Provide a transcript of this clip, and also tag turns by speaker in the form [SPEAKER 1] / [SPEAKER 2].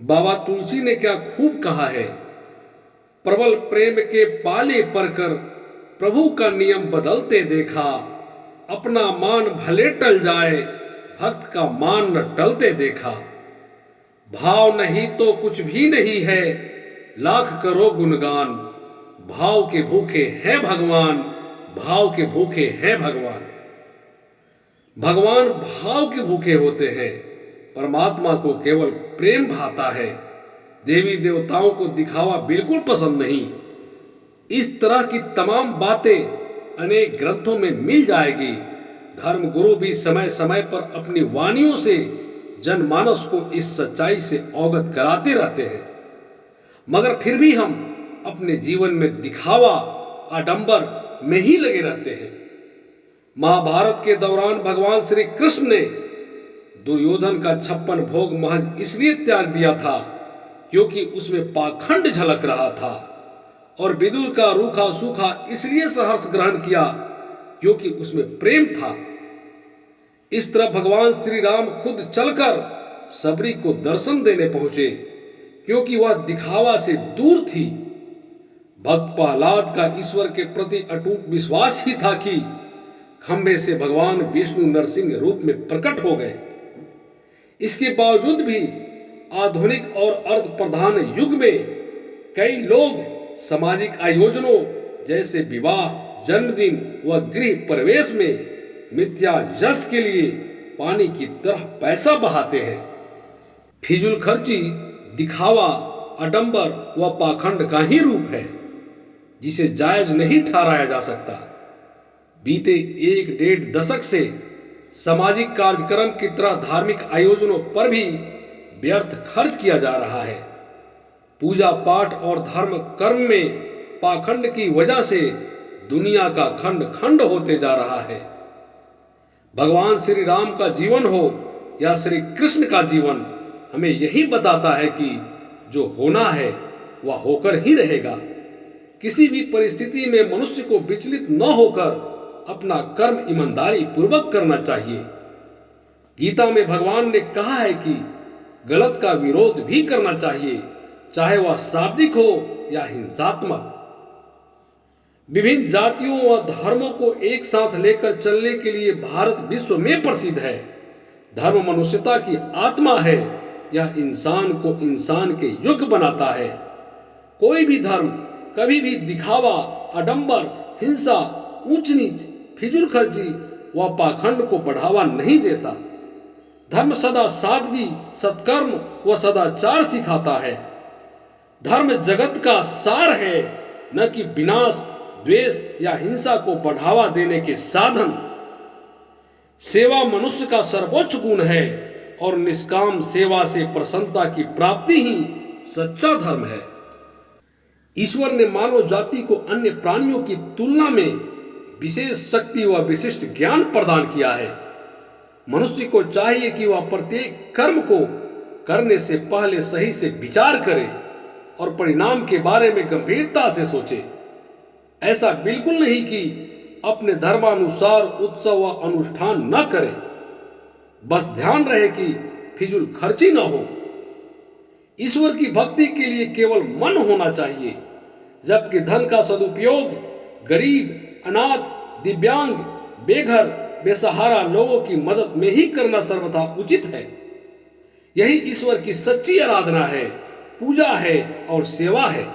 [SPEAKER 1] बाबा तुलसी ने क्या खूब कहा है, प्रबल प्रेम के पाले पड़कर प्रभु का नियम बदलते देखा। अपना मान भले टल जाए, भक्त का मान न टलते देखा। भाव नहीं तो कुछ भी नहीं है, लाख करो गुणगान। भाव के भूखे हैं भगवान, भाव के भूखे हैं भगवान। भगवान भाव के भूखे होते हैं, परमात्मा को केवल प्रेम भाता है। देवी देवताओं को दिखावा बिल्कुल पसंद नहीं। इस तरह की तमाम बातें अनेक ग्रंथों में मिल जाएगी। धर्म गुरु भी समय समय पर अपनी वाणियों से जनमानस को इस सच्चाई से अवगत कराते रहते हैं, मगर फिर भी हम अपने जीवन में दिखावा आडंबर में ही लगे रहते हैं। महाभारत के दौरान भगवान श्री कृष्ण ने दुर्योधन का 56 भोग महज इसलिए त्याग दिया था क्योंकि उसमें पाखंड झलक रहा था, और विदुर का रूखा सूखा इसलिए सहर्ष ग्रहण किया क्योंकि उसमें प्रेम था। इस तरह भगवान श्री राम खुद चलकर सबरी को दर्शन देने पहुंचे क्योंकि वह दिखावा से दूर थी। भक्त प्रहलाद का ईश्वर के प्रति अटूट विश्वास ही था कि खंबे से भगवान विष्णु नरसिंह रूप में प्रकट हो गए। इसके बावजूद भी आधुनिक और अर्ध प्रधान युग में कई लोग सामाजिक आयोजनों जैसे विवाह, जन्मदिन व गृह प्रवेश में मिथ्या यश के लिए पानी की तरह पैसा बहाते हैं। फिजूल खर्ची दिखावा, आडंबर व पाखंड का ही रूप है जिसे जायज नहीं ठहराया जा सकता। बीते 1-1.5 दशक से सामाजिक कार्यक्रम की तरह धार्मिक आयोजनों पर भी व्यर्थ खर्च किया जा रहा है। पूजा पाठ और धर्म कर्म में पाखंड की वजह से दुनिया का खंड खंड होते जा रहा है। भगवान श्री राम का जीवन हो या श्री कृष्ण का जीवन हमें यही बताता है कि जो होना है वह होकर ही रहेगा। किसी भी परिस्थिति में मनुष्य को विचलित न होकर अपना कर्म ईमानदारी पूर्वक करना चाहिए। गीता में भगवान ने कहा है कि गलत का विरोध भी करना चाहिए, चाहे वह शाब्दिक हो या हिंसात्मक। विभिन्न जातियों व धर्मों को एक साथ लेकर चलने के लिए भारत विश्व में प्रसिद्ध है। धर्म मनुष्यता की आत्मा है, यह इंसान को इंसान के योग्य बनाता है। कोई भी धर्म कभी भी दिखावा, आडंबर, हिंसा, ऊंच नीच, फिजूल खर्ची व पाखंड को बढ़ावा नहीं देता। धर्म सदा सादगी, सत्कर्म व सदाचार सिखाता है। धर्म जगत का सार है, न कि विनाश, द्वेष या हिंसा को बढ़ावा देने के साधन। सेवा मनुष्य का सर्वोच्च गुण है और निष्काम सेवा से प्रसन्नता की प्राप्ति ही सच्चा धर्म है। ईश्वर ने मानव जाति को अन्य प्राणियों की तुलना में विशेष शक्ति व विशिष्ट ज्ञान प्रदान किया है। मनुष्य को चाहिए कि वह प्रत्येक कर्म को करने से पहले सही से विचार करे और परिणाम के बारे में गंभीरता से सोचे। ऐसा बिल्कुल नहीं कि अपने धर्मानुसार उत्सव व अनुष्ठान न करे। बस ध्यान रहे कि फिजूल खर्ची न हो। ईश्वर की भक्ति के लिए केवल मन होना चाहिए, जबकि धन का सदुपयोग गरीब, अनाथ, दिव्यांग, बेघर, बेसहारा लोगों की मदद में ही करना सर्वथा उचित है। यही ईश्वर की सच्ची आराधना है, पूजा है और सेवा है।